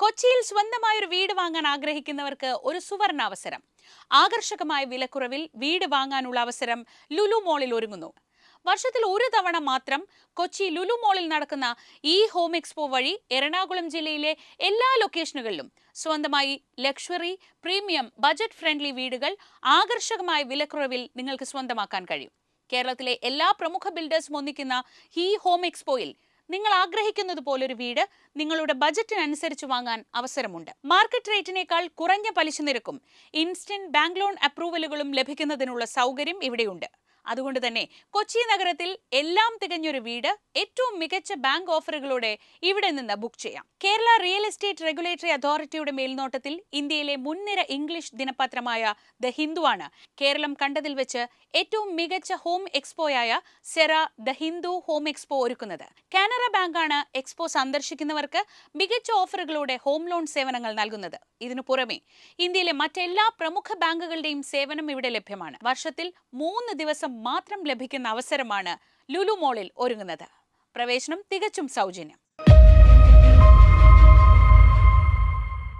കൊച്ചിയിൽ സ്വന്തമായ ഒരു വീട് വാങ്ങാൻ ആഗ്രഹിക്കുന്നവർക്ക് ഒരു സുവർണ അവസരം. ആകർഷകമായ വിലക്കുറവിൽ വീട് വാങ്ങാനുള്ള അവസരം ലുലു മോളിൽ ഒരുങ്ങുന്നു. വർഷത്തിൽ ഒരു തവണ മാത്രം കൊച്ചി ലുലു മോളിൽ നടക്കുന്ന ഈ ഹോം എക്സ്പോ വഴി എറണാകുളം ജില്ലയിലെ എല്ലാ ലൊക്കേഷനുകളിലും സ്വന്തമായി ലക്ഷറി, പ്രീമിയം, ബജറ്റ് ഫ്രണ്ട്ലി വീടുകൾ ആകർഷകമായ വിലക്കുറവിൽ നിങ്ങൾക്ക് സ്വന്തമാക്കാൻ കഴിയും. കേരളത്തിലെ എല്ലാ പ്രമുഖ ബിൽഡേഴ്സും ഒന്നിക്കുന്ന ഈ ഹോം എക്സ്പോയിൽ നിങ്ങൾ ആഗ്രഹിക്കുന്നത് പോലൊരു വീട് നിങ്ങളുടെ ബജറ്റിനനുസരിച്ച് വാങ്ങാൻ അവസരമുണ്ട്. മാർക്കറ്റ് റേറ്റിനേക്കാൾ കുറഞ്ഞ പലിശ നിരക്കും ഇൻസ്റ്റന്റ് ബാങ്ക് ലോൺ അപ്രൂവലുകളും ലഭിക്കുന്നതിനുള്ള സൗകര്യം ഇവിടെയുണ്ട്. അതുകൊണ്ട് തന്നെ കൊച്ചി നഗരത്തിൽ എല്ലാം തികഞ്ഞൊരു വീട് ഏറ്റവും മികച്ച ബാങ്ക് ഓഫറുകളോടെ ഇവിടെ നിന്ന് ബുക്ക് ചെയ്യാം. കേരള റിയൽ എസ്റ്റേറ്റ് റെഗുലേറ്ററി അതോറിറ്റിയുടെ മേൽനോട്ടത്തിൽ ഇന്ത്യയിലെ മുൻനിര ഇംഗ്ലീഷ് ദിനപത്രമായ ദ ഹിന്ദു ആണ് കേരളം കണ്ടതിൽ വെച്ച് ഏറ്റവും മികച്ച ഹോം എക്സ്പോയായ സെറ ദ ഹിന്ദു ഹോം എക്സ്പോ ഒരുക്കുന്നത്. കാനറ ബാങ്കാണ് എക്സ്പോ സന്ദർശിക്കുന്നവർക്ക് മികച്ച ഓഫറുകളോടെ ഹോം ലോൺ സേവനങ്ങൾ നൽകുന്നത്. ഇതിനു പുറമെ ഇന്ത്യയിലെ മറ്റെല്ലാ പ്രമുഖ ബാങ്കുകളുടെയും സേവനം ഇവിടെ ലഭ്യമാണ്. വർഷത്തിൽ 3 ദിവസം മാത്രം ലഭിക്കുന്ന അവസരമാണ് ലുലു മോളിൽ ഒരുങ്ങുന്നത്. പ്രവേശനം തികച്ചും സൗജന്യം.